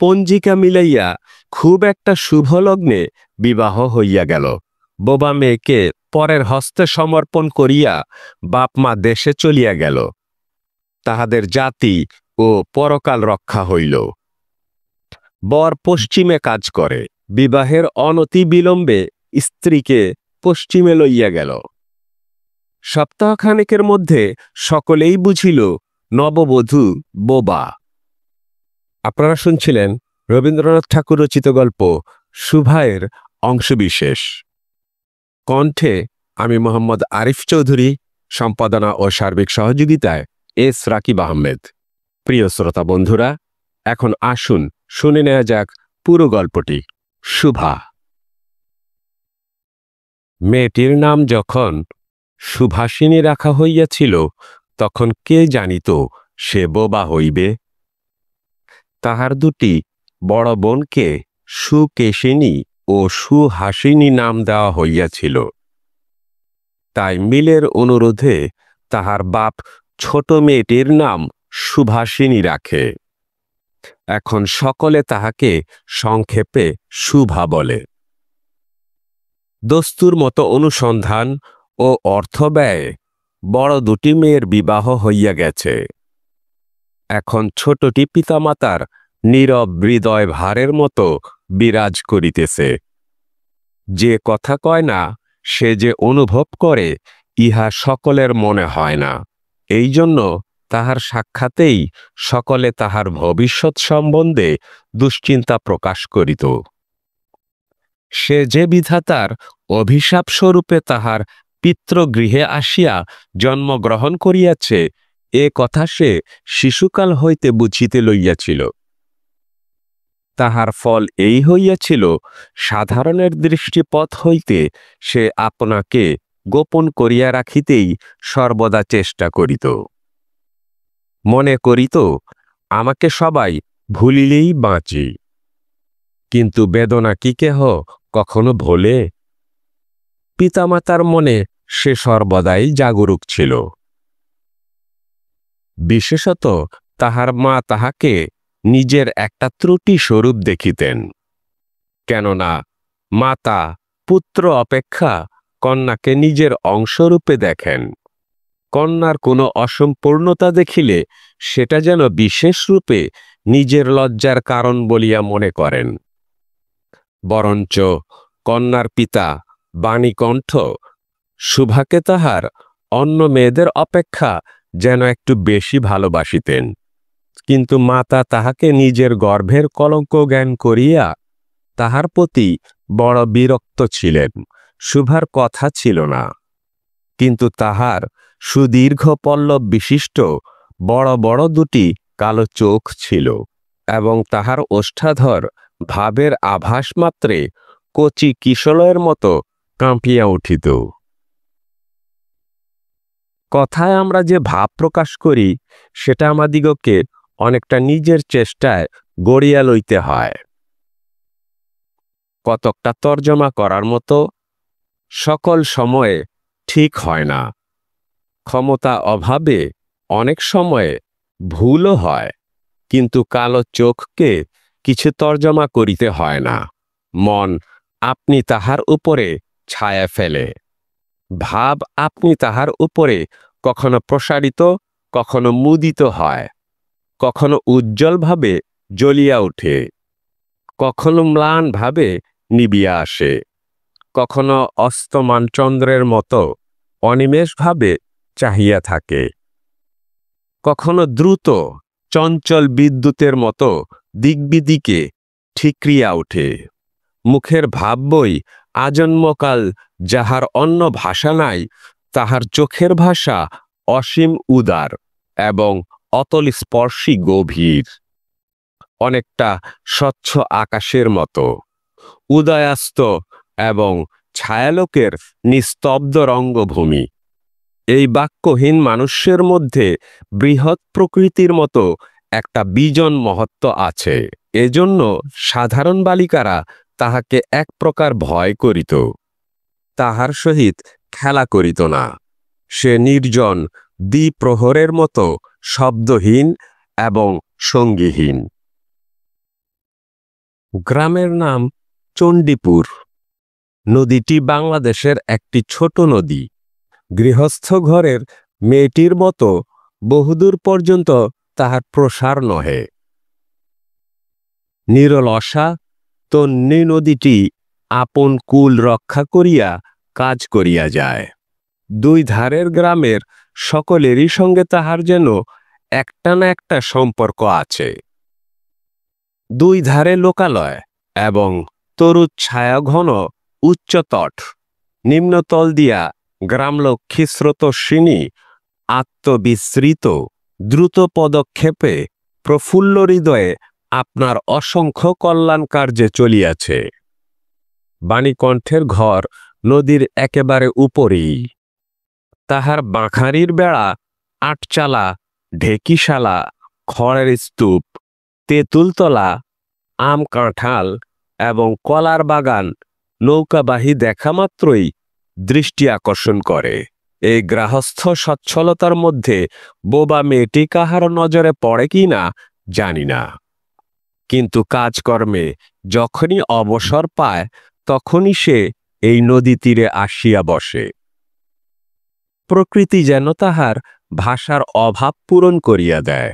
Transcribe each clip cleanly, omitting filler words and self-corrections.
পঞ্জিকা মিলাইয়া খুব একটা শুভ লগ্নে বিবাহ হইয়া গেল। বোবা মেয়েকে পরের হস্তে সমর্পণ করিয়া বাপ মা দেশে চলিয়া গেল। তাহাদের জাতি ও পরকাল রক্ষা হইল। বর পশ্চিমে কাজ করে। বিবাহের অনতি বিলম্বে স্ত্রীকে পশ্চিমে লইয়া গেল। সপ্তাহখানেকের মধ্যে সকলেই বুঝিল নববধূ বোবা। আপনারা শুনছিলেন রবীন্দ্রনাথ ঠাকুর রচিত গল্প শুভায়ের অংশবিশেষ। কণ্ঠে আমি মোহাম্মদ আরিফ চৌধুরী, সম্পাদনা ও সার্বিক সহযোগিতায় এস রাকিব আহমেদ। প্রিয় শ্রোতা বন্ধুরা, এখন আসুন শুনে নেওয়া যাক পুরো গল্পটি। শুভা। মেয়েটির নাম যখন সুভাষিনী রাখা হইয়াছিল, তখন কে জানিত সে বোবা হইবে। তাহার দুটি বড় বোনকে সুকেশিনী ও সুহাসিনী নাম দেওয়া হইয়াছিল। তাই মিলের অনুরোধে তাহার বাপ ছোট মেয়েটির নাম সুভাষিনী রাখে। এখন সকলে তাহাকে সংক্ষেপে শুভা বলে। দস্তুর মতো অনুসন্ধান ও অর্থ ব্যয়ে বড় দুটি মেয়ের বিবাহ হইয়া গেছে। এখন ছোটটি পিতামাতার নীরব হৃদয় ভারের মতো বিরাজ করিতেছে। যে কথা কয় না, সে যে অনুভব করে, ইহা সকলের মনে হয় না। এই জন্য তাহার সাক্ষাতেই সকলে তাহার ভবিষ্যৎ সম্বন্ধে দুশ্চিন্তা প্রকাশ করিত। সে যে বিধাতার অভিশাপ স্বরূপে তাহার পিতৃগৃহে আসিয়া জন্মগ্রহণ করিয়াছে, এ কথা সে শিশুকাল হইতে বুঝিতে লইয়াছিল। তাহার ফল এই হইয়াছিল, সাধারণের দৃষ্টিপথ হইতে সে আপনাকে গোপন করিয়া রাখিতেই সর্বদা চেষ্টা করিত। মনে করিত, আমাকে সবাই ভুলিলেই বাঁচি। কিন্তু বেদনা কি কেহ কখনো ভোলে? পিতামাতার মনে সে সর্বদাই জাগরুক ছিল। বিশেষত তাহার মা তাহাকে নিজের একটা ত্রুটি স্বরূপ দেখিতেন। কেননা মাতা পুত্র অপেক্ষা কন্যাকে নিজের অংশরূপে দেখেন। কন্যার কোনো অসম্পূর্ণতা দেখিলে সেটা যেন বিশেষ রূপে নিজের লজ্জার কারণ বলিয়া মনে করেন। বরঞ্চ কন্যার পিতা বাণীকণ্ঠ শুভাকে তাহার অন্য মেয়েদের অপেক্ষা যেন একটু বেশি ভালোবাসিতেন। কিন্তু মাতা তাহাকে নিজের গর্ভের কলঙ্ক জ্ঞান করিয়া তাহার প্রতি বড় বিরক্ত ছিলেন। শুভার কথা ছিল না, কিন্তু তাহার সুদীর্ঘ পল্লব বিশিষ্ট বড় বড় দুটি কালো চোখ ছিল, এবং তাহার ওষ্ঠাধর ভাবের আভাস মাত্রে কচি কিশলয়ের মতো কাঁপিয়া উঠিত। কথায় আমরা যে ভাব প্রকাশ করি, সেটা আমাদিগকে অনেকটা নিজের চেষ্টায় গড়িয়া লইতে হয়। কতকটা তর্জমা করার মতো সকল সময়ে ঠিক হয় না। ক্ষমতা অভাবে অনেক সময়ে ভুলও হয়, কিন্তু কালো চোখকে কিছু তর্জমা করিতে হয় না। মন আপনি তাহার উপরে ছায়া ফেলে। ভাব আপনি তাহার উপরে কখনো প্রসারিত, কখনো মুদিত হয়, কখনো উজ্জ্বলভাবে জ্বলিয়া ওঠে, কখনো ম্লানভাবে নিবিয়া আসে, কখনো অস্তমান চন্দ্রের মতো অনিমেষভাবে চাহিয়া থাকে, কখনো দ্রুত চঞ্চল বিদ্যুতের মতো দিকবিদিকে ঠিকরিয়া ওঠে। মুখের ভাব বই আজন্মকাল যাহার অন্য ভাষা নাই, তাহার চোখের ভাষা অসীম উদার এবং অতল স্পর্শী গভীর, অনেকটা স্বচ্ছ আকাশের মতো উদয়াস্ত এবং ছায়ালোকের নিস্তব্ধ রঙ্গভূমি। এই বাক্যহীন মানুষের মধ্যে বৃহৎ প্রকৃতির মতো একটা বিজন মহত্ব আছে। এজন্য সাধারণ বালিকারা তাহাকে এক প্রকার ভয় করিত, তাহার সহিত খেলা করিত না। সে নির্জন দ্বিপ্রহরের মতো শব্দহীন এবং সঙ্গীহীন। গ্রামের নাম চণ্ডীপুর। নদীটি বাংলাদেশের একটি ছোট নদী। গৃহস্থ ঘরের মেয়েটির মতো বহুদূর পর্যন্ত তাহার প্রসার নহে। নিরলসা তন্বী নদীটি আপন কুল রক্ষা করিয়া কাজ করিয়া যায়। দুই ধারের গ্রামের সকলেরই সঙ্গে তাহার যেন একটা না একটা সম্পর্ক আছে। দুই ধারে লোকালয় এবং তরু ছায়াঘন উচ্চতট, নিম্নতল দিয়া গ্রামলক্ষ্মী স্রোতস্বিনী আত্মবিস্মৃত দ্রুত পদক্ষেপে প্রফুল্ল হৃদয়ে আপনার অসংখ্য কল্যাণ কার্যে চলিয়াছে। বাণীকণ্ঠের ঘর নদীর একেবারে উপরেই। তাহার বাঁখারির বেড়া, আটচালা, ঢেকিশালা, খড়ের স্তূপ, তেঁতুলতলা, আম কাঁঠাল এবং কলার বাগান নৌকাবাহী দেখা মাত্রই দৃষ্টি আকর্ষণ করে। এই গৃহস্থ সচ্ছলতার মধ্যে বোবা মেয়েটি কাহার নজরে পড়ে কি না জানি না, কিন্তু কাজকর্মে যখনই অবসর পায় তখনই সে এই নদী তীরে আসিয়া বসে। প্রকৃতি যেন তাহার ভাষার অভাব পূরণ করিয়া দেয়,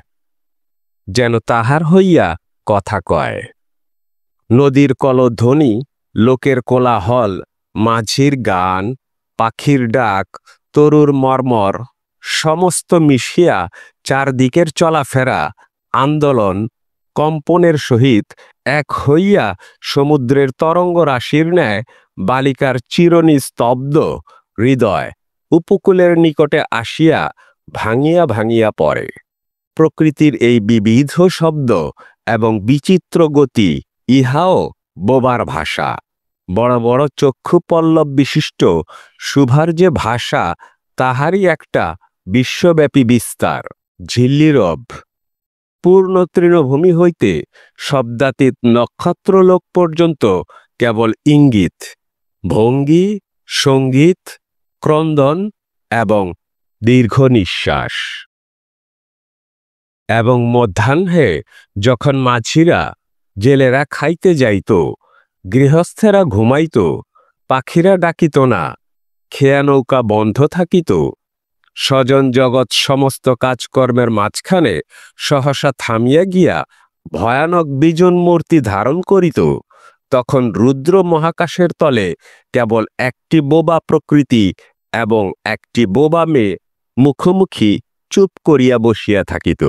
যেন তাহার হইয়া কথা কয়। নদীর কলধ্বনি, লোকের কোলাহল, মাঝির গান, পাখির ডাক, তরুর মর্মর সমস্ত মিশিয়া চারদিকের চলাফেরা, আন্দোলন, কম্পনের সহিত এক হইয়া সমুদ্রের তরঙ্গ রাশির ন্যায় বালিকার চিরনি স্তব্ধ হৃদয় উপকূলের নিকটে আসিয়া ভাঙিয়া ভাঙিয়া পড়ে। প্রকৃতির এই বিবিধ শব্দ এবং বিচিত্র গতি ইহাও বোবার ভাষা। বড় বড় চক্ষু পল্লব বিশিষ্ট শুভার যে ভাষা, তাহারই একটা বিশ্বব্যাপী বিস্তার। ঝিল্লিরব পূর্ণ তৃণভূমি হইতে শব্দাতীত নক্ষত্রলোক পর্যন্ত কেবল ইঙ্গিত, ভঙ্গি, সঙ্গীত, ক্রন্দন এবং দীর্ঘ নিঃশ্বাস। এবং মধ্যাহ্নে যখন মাঝিরা জেলেরা খাইতে যাইত, গৃহস্থেরা ঘুমাইত, পাখিরা ডাকিত না, খেয়া নৌকা বন্ধ থাকিত, স্বজন জগৎ সমস্ত কাজকর্মের মাঝখানে সহসা থামিয়া গিয়া ভয়ানক বিজন মূর্তি ধারণ করিত, তখন রুদ্র মহাকাশের তলে কেবল একটি বোবা প্রকৃতি এবং একটি বোবা মেয়ে মুখোমুখি চুপ করিয়া বসিয়া থাকিত।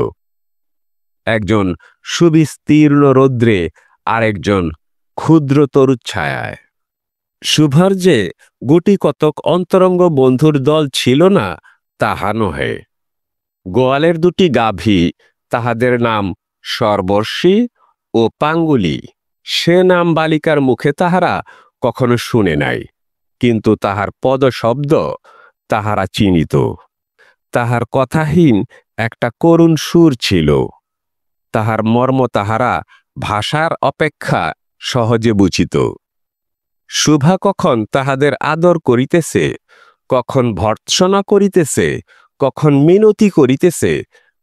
একজন সুবিস্তীর্ণ রৌদ্রে, আরেকজন ক্ষুদ্র তরুচ্ছায়ায়। শুভার যে গুটি কতক অন্তরঙ্গ বন্ধুর দল ছিল না তাহা নহে। গোয়ালের দুটি গাভী, তাহাদের নাম সর্বর্ষী ও পাঙ্গুলি। সে নাম বালিকার মুখে তাহারা কখনো শুনে নাই, কিন্তু তাহার পদশব্দ তাহারা চিনিত। তাহার কথাহীন একটা করুণ সুর ছিল। তাহার মর্ম তাহারা ভাষার অপেক্ষা সহজে বুঝিত। শুভা কখন তাহাদের আদর করিতেছে, কখন ভর্ৎসনা করিতেছে, কখন মিনতি করিতেছে,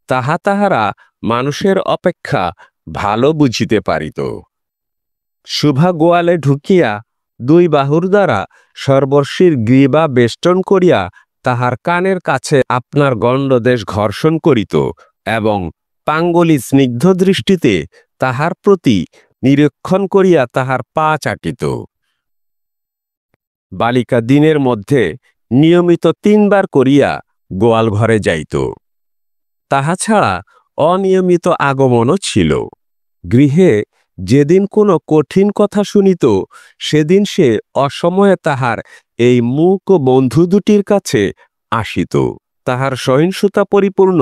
তাহা তাহারা মানুষের অপেক্ষা ভালো বুঝিতে পারিত। শুভা গোয়ালে ঢুকিয়া দুই বাহুর দ্বারা সর্বর্ষীর গ্রীবা বেষ্টন করিয়া তাহার কানের কাছে আপনার গণ্ডদেশ ঘর্ষণ করিত এবং পাঙ্গলি স্নিগ্ধ দৃষ্টিতে তাহার প্রতি নিরীক্ষণ করিয়া তাহার পা চাটিত। বালিকা দিনের মধ্যে নিয়মিত 3 বার করিয়া গোয়াল ঘরে যাইত। তাহা ছাড়া অনিয়মিত আগমনও ছিল। গৃহে যেদিন কোনো কঠিন কথা শুনিত, সেদিন সে অসময়ে তাহার এই মূক বন্ধু দুটির কাছে আসিত। তাহার সহিষ্ণুতা পরিপূর্ণ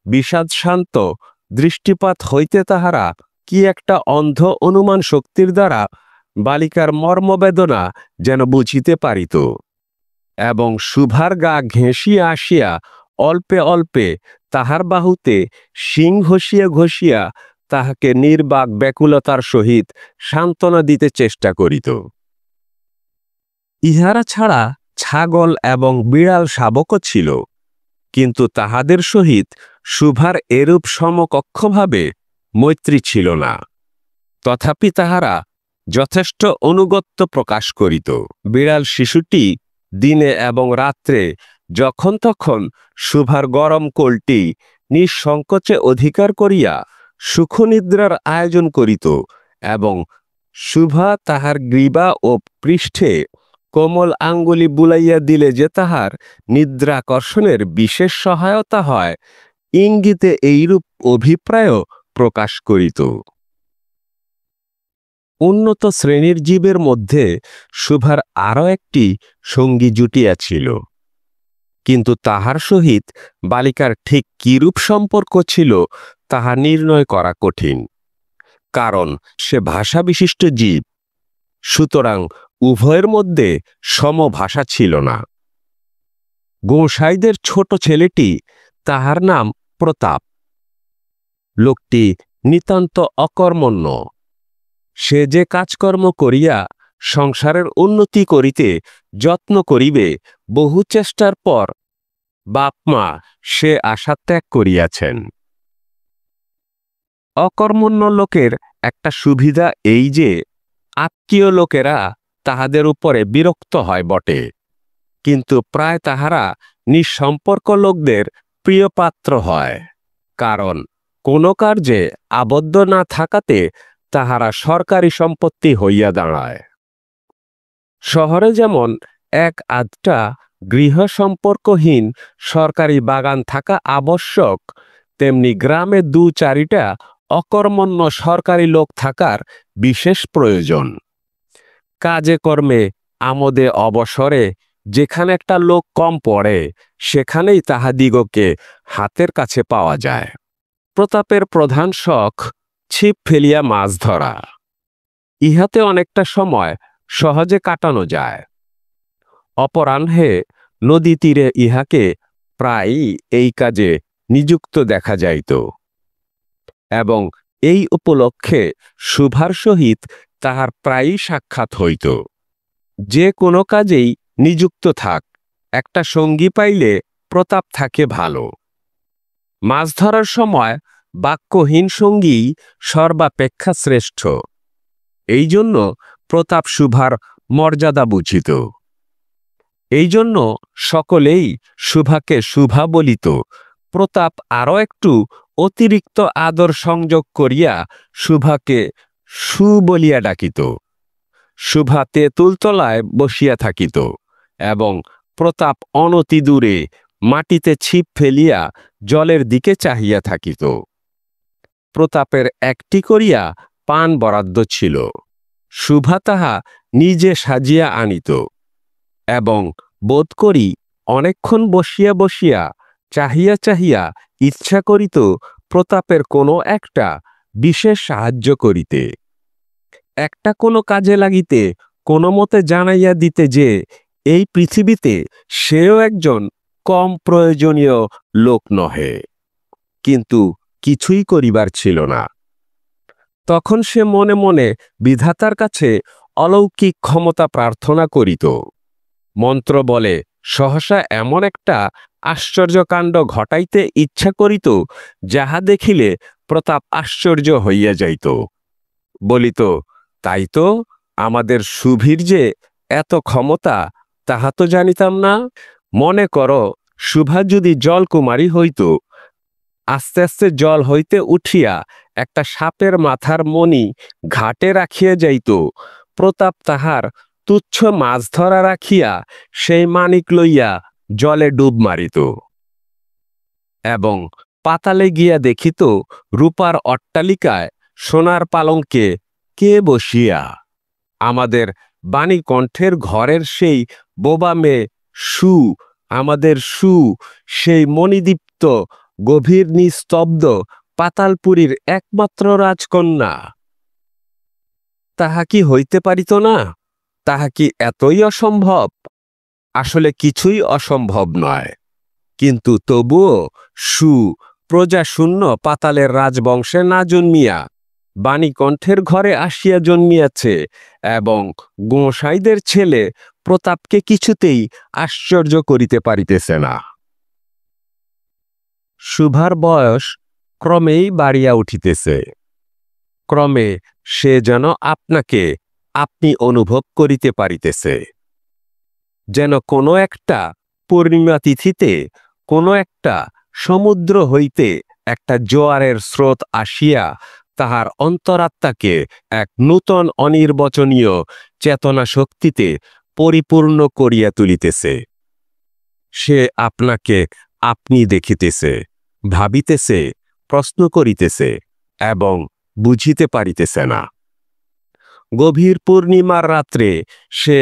বিষাদ শান্ত দৃষ্টিপাত হইতে তাহারা কি একটা অন্ধ অনুমান শক্তির দ্বারা বালিকার মর্মবেদনা যেন বুঝিতে পারিত, এবং শুভার গা ঘেঁষিয়া আসিয়া অল্পে অল্পে তাহার বাহুতে শিং ঘষিয়া ঘষিয়া তাহাকে নির্বাক ব্যাকুলতার সহিত সান্ত্বনা দিতে চেষ্টা করিত। ইহারা ছাড়া ছাগল এবং বিড়াল শাবকও ছিল, কিন্তু তাহাদের সহিত শুভার এরূপ সমকক্ষভাবে মৈত্রী ছিল না। তথাপি তাহারা যথেষ্ট অনুগত্য প্রকাশ করিত। বিড়াল শিশুটি দিনে এবং রাত্রে যখন তখন শুভার গরম কোলটি নিঃসংকোচে অধিকার করিয়া সুখনিদ্রার আয়োজন করিত এবং শুভা তাহার গ্রীবা ও পৃষ্ঠে কোমল আঙ্গুলি বুলাইয়া দিলে যে তাহার নিদ্রাকর্ষণের বিশেষ সহায়তা হয়, ইঙ্গিতে এইরূপ অভিপ্রায়ও প্রকাশ করিত। উন্নত শ্রেণীর জীবের মধ্যে শুভার আরও একটি সঙ্গী জুটিয়াছিল, কিন্তু তাহার সহিত বালিকার ঠিক কিরূপ সম্পর্ক ছিল তাহা নির্ণয় করা কঠিন, কারণ সে ভাষা বিশিষ্ট জীব, সুতরাং উভয়ের মধ্যে সমভাষা ছিল না। গোসাইদের ছোট ছেলেটি, তাহার নাম প্রতাপ। লোকটি নিতান্ত অকর্মণ্য। সে যে কাজকর্ম করিয়া সংসারের উন্নতি করিতে যত্ন করিবে, বহু চেষ্টার পর বাপ-মা সে আশা ত্যাগ করিয়াছেন। অকর্মণ্য লোকের একটা সুবিধা এই যে আত্মীয় লোকেরা তাহাদের উপরে বিরক্ত হয় বটে, কিন্তু প্রায় তাহারা নিঃসম্পর্ক লোকদের প্রিয় পাত্র হয়, কারণ কোনো কার্যে আবদ্ধ না থাকাতে তাহারা সরকারি সম্পত্তি হইয়া দাঁড়ায়। শহরে যেমন এক আধটা গৃহ সম্পর্কহীন সরকারি বাগান থাকা আবশ্যক, তেমনি গ্রামে দু চারিটা অকর্মণ্য সরকারি লোক থাকার বিশেষ প্রয়োজন। কাজে কর্মে আমোদে অবসরে যেখানে একটা লোক কম পড়ে, সেখানেই তাহাদিগকে হাতের কাছে পাওয়া যায়। প্রতাপের প্রধান শখ ছিপ ফেলিয়া মাছ ধরা। ইহাতে অনেকটা সময় সহজে কাটানো যায়। অপরাহ্নে নদী তীরে ইহাকে প্রায়ই এই কাজে নিযুক্ত দেখা যাইত, এবং এই উপলক্ষে শুভার সহিত তাহার প্রায়ই সাক্ষাৎ হইত। যে কোনো কাজেই নিযুক্ত থাক, একটা সঙ্গী পাইলে প্রতাপ থাকে ভালো। মাছ ধরার সময় বাক্যহীন সঙ্গী সর্বাপেক্ষা শ্রেষ্ঠ। এই জন্য প্রতাপ শুভার মর্যাদা বুঝিত। এই জন্য সকলেই শুভাকে শুভা বলিত। প্রতাপ আরও একটু অতিরিক্ত আদর সংযোগ করিয়া শুভাকে সু বলিয়া ডাকিত। শুভা তেঁতুলতলায় বসিয়া থাকিত এবং প্রতাপ অনতি দূরে মাটিতে ছিপ ফেলিয়া জলের দিকে চাহিয়া থাকিত। প্রতাপের একটি করিয়া পান বরাদ্দ ছিল। শুভা তাহা নিজে সাজিয়া আনিত এবং বোধ করি অনেকক্ষণ বসিয়া বসিয়া চাহিয়া চাহিয়া ইচ্ছা করিত প্রতাপের কোনো একটা বিশেষ সাহায্য করিতে, একটা কোনো কাজে লাগিতে, কোনো মতে জানাইয়া দিতে যে এই পৃথিবীতে সেও একজন কম প্রয়োজনীয় লোক নহে। কিন্তু কিছুই করিবার ছিল না। তখন সে মনে মনে বিধাতার কাছে অলৌকিক ক্ষমতা প্রার্থনা করিত। মন্ত্র বলে সহসা এমন একটা আশ্চর্যকাণ্ড ঘটাইতে ইচ্ছা করিত, যাহা দেখিলে প্রতাপ আশ্চর্য হইয়া যাইত। বলিত, তাই তো, আমাদের শুভীর যে এত ক্ষমতা, তাহা তো জানিতাম না। মনে করো, শুভা যদি জলকুমারী হইত, আস্তে আস্তে জল হইতে উঠিয়া একটা সাপের মাথার মণি ঘাটে রাখিয়া যাইত। প্রতাপ তাহার তুচ্ছ মাছ ধরা রাখিয়া সেই মানিক লইয়া জলে ডুব মারিত এবং পাতালে গিয়া দেখিত রূপার অট্টালিকায় সোনার পালঙ্কে কে বসিয়া। আমাদের বাণীকণ্ঠের ঘরের সেই বোবা মেয়ে সু, আমাদের সু, সেই মণিদীপ্ত গভীর নিস্তব্ধ পাতালপুরীর একমাত্র রাজকন্যা। তাহা কি হইতে পারিত না? তাহা কি এতই অসম্ভব? আসলে কিছুই অসম্ভব নয়, কিন্তু তবুও সু প্রজাশূন্য পাতালের রাজবংশে না জন্মিয়া বাণীকণ্ঠের ঘরে আসিয়া জন্মিয়াছে, এবং গোসাইদের ছেলে প্রতাপকে কিছুতেই আশ্চর্য করিতে পারিতেছে না। শুভার বয়স ক্রমেই বাড়িয়া উঠিতেছে। ক্রমে সে যেন আপনাকে আপনি অনুভব করিতে পারিতেছে। যেন কোনো একটা পূর্ণিমা তিথিতে কোনো একটা সমুদ্র হইতে একটা জোয়ারের স্রোত আসিয়া তাহার অন্তরাত্মাকে এক নূতন অনির্বচনীয় চেতনা শক্তিতে পরিপূর্ণ করিয়া তুলিতেছে। সে আপনাকে আপনি দেখিতেছে, ভাবিতেছে, প্রশ্ন করিতেছে এবং বুঝিতে পারিতেছে না। গভীর পূর্ণিমার রাত্রে সে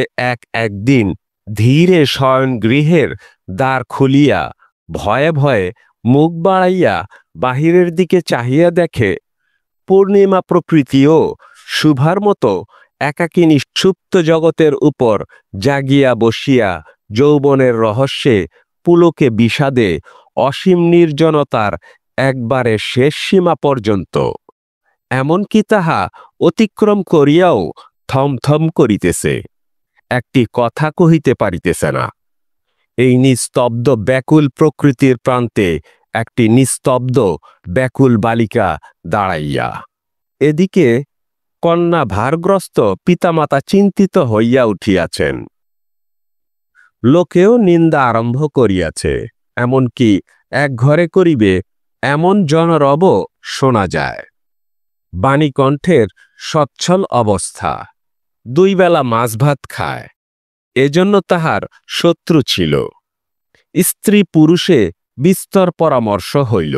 একদিন ধীরে শয়ন গৃহের দ্বার খুলিয়া ভয়ে ভয়ে মুখ বাড়াইয়া বাহিরের দিকে চাহিয়া দেখে পূর্ণিমা প্রকৃতিও শুভার মতো একাকী নিঃসুপ্ত জগতের উপর জাগিয়া বসিয়া যৌবনের রহস্যে পুলকে বিষাদে অসীম নির্জনতার একবারে শেষ সীমা পর্যন্ত, এমনকি তাহা অতিক্রম করিয়াও থমথম করিতেছে, একটি কথা কহিতে পারিতেছে না। এই নিস্তব্ধ ব্যাকুল প্রকৃতির প্রান্তে একটি নিস্তব্ধ ব্যাকুল বালিকা দাঁড়াইয়া। এদিকে কন্যা ভারগ্রস্ত পিতামাতা চিন্তিত হইয়া উঠিয়াছেন। লোকেও নিন্দা আরম্ভ করিয়াছে, এমনকি এক ঘরে করিবে এমন জনরব শোনা যায়। বাণীকণ্ঠের সচ্ছল অবস্থা, দুই বেলা মাছ ভাত খায়, এজন্য তাহার শত্রু ছিল। স্ত্রী পুরুষে বিস্তর পরামর্শ হইল।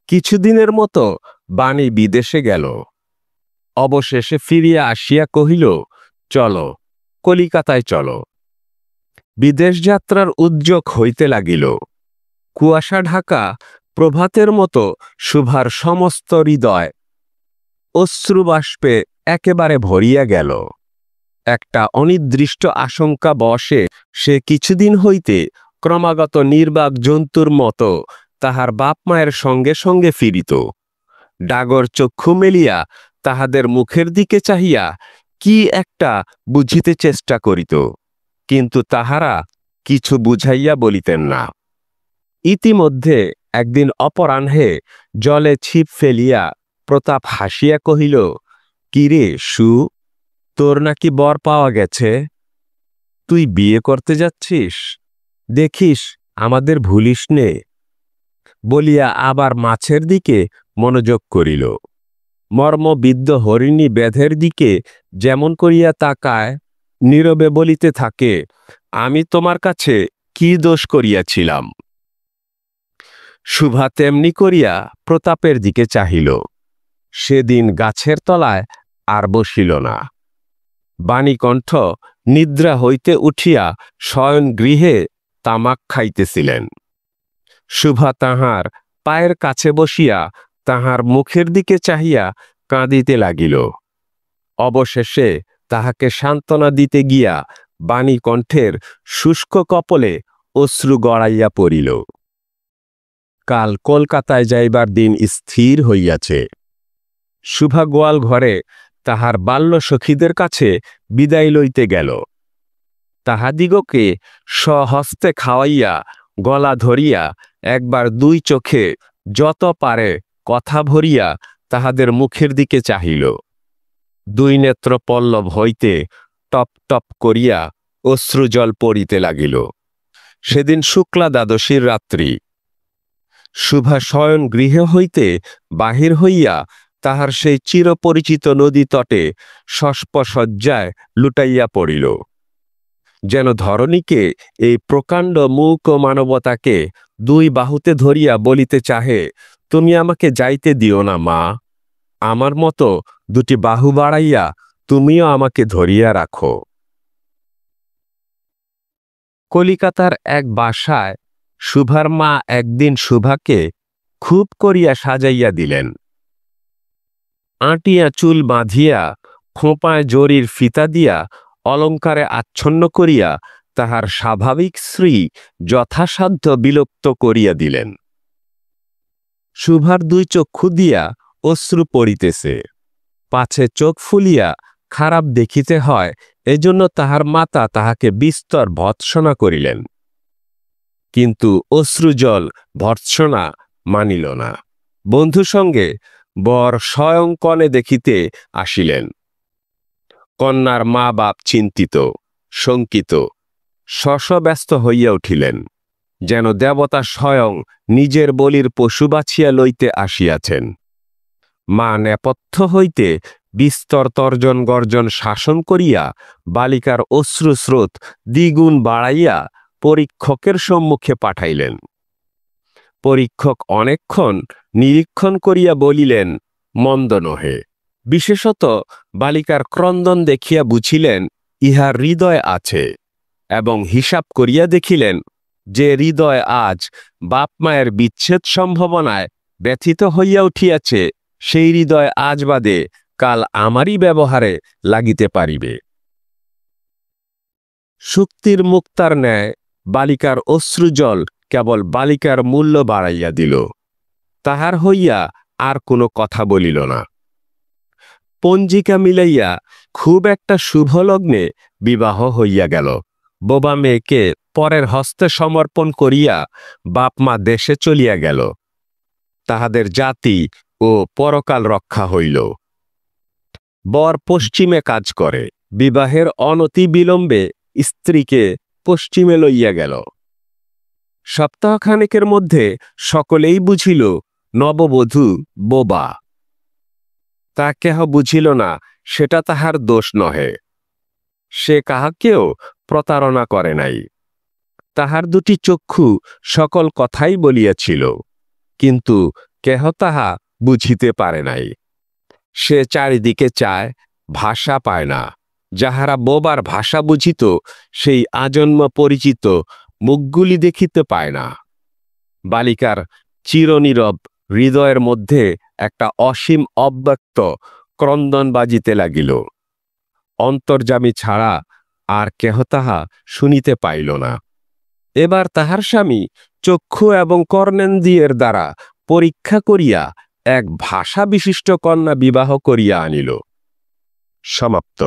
কিছুদিনের মতো বাণী বিদেশে গেল। অবশেষে ফিরিয়া আসিয়া কহিল, চলো, কলিকাতায় চলো। বিদেশ যাত্রার উদ্যোগ হইতে লাগিল। কুয়াশা ঢাকা প্রভাতের মতো শুভার সমস্ত হৃদয় অশ্রুবাষ্পে একেবারে ভরিয়া গেল। একটা অনির্দিষ্ট আশঙ্কা বশে সে কিছুদিন হইতে ক্রমাগত নির্বাক জন্তুর মতো তাহার বাপ মায়ের সঙ্গে সঙ্গে ফিরিত। ডাগর চক্ষু মেলিয়া তাহাদের মুখের দিকে চাহিয়া কি একটা বুঝিতে চেষ্টা করিত, কিন্তু তাহারা কিছু বুঝাইয়া বলিতেন না। ইতিমধ্যে একদিন অপরাহ্নে জলে ছিপ ফেলিয়া প্রতাপ হাসিয়া কহিল, কিরে সু, তোর নাকি বর পাওয়া গেছে? তুই বিয়ে করতে যাচ্ছিস? দেখিস আমাদের ভুলিস নে। বলিয়া আবার মাছের দিকে মনোযোগ করিল। মর্মবিদ্ধ হরিণী বেধের দিকে যেমন করিয়া তাকায়, নীরবে বলিতে থাকে, আমি তোমার কাছে কি দোষ করিয়াছিলাম? শুভা তেমনি করিয়া প্রতাপের দিকে চাহিল। সেদিন গাছের তলায় আর বসিল না। বাণীকণ্ঠ নিদ্রা হইতে উঠিয়া শয়ন গৃহে তামাক খাইতেছিলেন। শুভা তাহার পায়ের কাছে বসিয়া তাহার মুখের দিকে চাহিয়া কাঁদিতে লাগিল। অবশেষে তাহাকে সান্ত্বনা দিতে গিয়া বাণীকণ্ঠের শুষ্ক কপলে অশ্রু গড়াইয়া পড়িল। কাল কলকাতায় যাইবার দিন স্থির হইয়াছে। শুভা গোয়াল ঘরে তাহার বাল্য সখীদের কাছে বিদায় লইতে গেল। তাহাদিগকে স্বহস্তে খাওয়াইয়া গলা ধরিয়া একবার দুই চোখে যত পারে কথা ভরিয়া তাহাদের মুখের দিকে চাহিল। দুই নেত্র পল্লব হইতে টপ টপ করিয়া অশ্রুজল পড়িতে লাগিল। সেদিন শুক্লা দ্বাদশীর রাত্রি। শুভা শয়ন গৃহে হইতে বাহির হইয়া তাহার সেই চিরপরিচিত নদী তটে শস্পসজ্জায় লুটাইয়া পড়িল। যেন ধরণীকে, এই প্রকাণ্ড মূক মানবতাকে দুই বাহুতে ধরিয়া বলিতে চাহে, তুমি আমাকে যাইতে দিও না মা, আমার মতো দুটি বাহু বাড়াইয়া তুমিও আমাকে ধরিয়া রাখো। কলিকাতার এক বাসায় শুভার মা একদিন শুভাকে খুব করিয়া সাজাইয়া দিলেন। আঁটিয়া চুল বাঁধিয়া খোঁপায় জরির ফিতা দিয়া অলঙ্কারে আচ্ছন্ন করিয়া তাহার স্বাভাবিক শ্রী যথাসাধ্য বিলুপ্ত করিয়া দিলেন। শুভার দুই চক্ষু দিয়া অশ্রু পড়িতেছে, পাছে চোখ ফুলিয়া খারাপ দেখিতে হয়, এজন্য তাহার মাতা তাহাকে বিস্তর ভর্ৎসনা করিলেন। কিন্তু অশ্রুজল ভর্ৎসনা মানিল না। বন্ধু সঙ্গে বর স্বয়ং কনে দেখিতে আসিলেন। কন্যার মা বাপ চিন্তিত, শঙ্কিত, শশব্যস্ত হইয়া উঠিলেন, যেন দেবতা স্বয়ং নিজের বলির পশু বাছিয়া লইতে আসিয়াছেন। মা নেপথ্য হইতে বিস্তর তর্জন গর্জন শাসন করিয়া বালিকার অশ্রুস্রোত দ্বিগুণ বাড়াইয়া পরীক্ষকের সম্মুখে পাঠাইলেন। পরীক্ষক অনেকক্ষণ নিরীক্ষণ করিয়া বলিলেন, মন্দ নহে। বিশেষত বালিকার ক্রন্দন দেখিয়া বুঝিলেন ইহার হৃদয় আছে, এবং হিসাব করিয়া দেখিলেন যে হৃদয় আজ বাপ মায়ের বিচ্ছেদ সম্ভাবনায় ব্যথিত হইয়া উঠিয়াছে, সেই হৃদয় আজ বাদে কাল আমারই ব্যবহারে লাগিতে পারিবে। শুক্তির মুক্তার ন্যায় বালিকার অশ্রুজল কেবল বালিকার মূল্য বাড়াইয়া দিল। তাহার হইয়া আর কোনো কথা বলিল না। পঞ্জিকা মিলাইয়া খুব একটা শুভ লগ্নে বিবাহ হইয়া গেল। বোবা মেয়েকে পরের হস্তে সমর্পণ করিয়া বাপ মা দেশে চলিয়া গেল। তাহাদের জাতি ও পরকাল রক্ষা হইল। বর পশ্চিমে কাজ করে। বিবাহের অনতি বিলম্বে স্ত্রীকে পশ্চিমে লইয়া গেল। সপ্তাহখানেকের মধ্যে সকলেই বুঝিল নববধূ বোবা। তা কেহ বুঝিল না সেটা তাহার দোষ নহে। সে কাহাকেও প্রতারণা করে নাই। তাহার দুটি চক্ষু সকল কথাই বলিয়াছিল, কিন্তু কেহ তাহা বুঝিতে পারে নাই। সে চারিদিকে চায়, ভাষা পায় না। যাহারা বোবার ভাষা বুঝিত, সেই আজন্ম পরিচিত মুখগুলি দেখিতে পায় না। বালিকার চিরনীরব হৃদয়ের মধ্যে একটা অসীম অব্যক্ত ক্রন্দন বাজিতে লাগিল। অন্তর্যামী ছাড়া আর কেহ তাহা শুনিতে পাইল না। এবার তাহার স্বামী চক্ষু এবং কর্ণেন্দ্রিয়ের দ্বারা পরীক্ষা করিয়া এক ভাষা বিশিষ্ট কন্যা বিবাহ করিয়া আনিল। সমাপ্ত।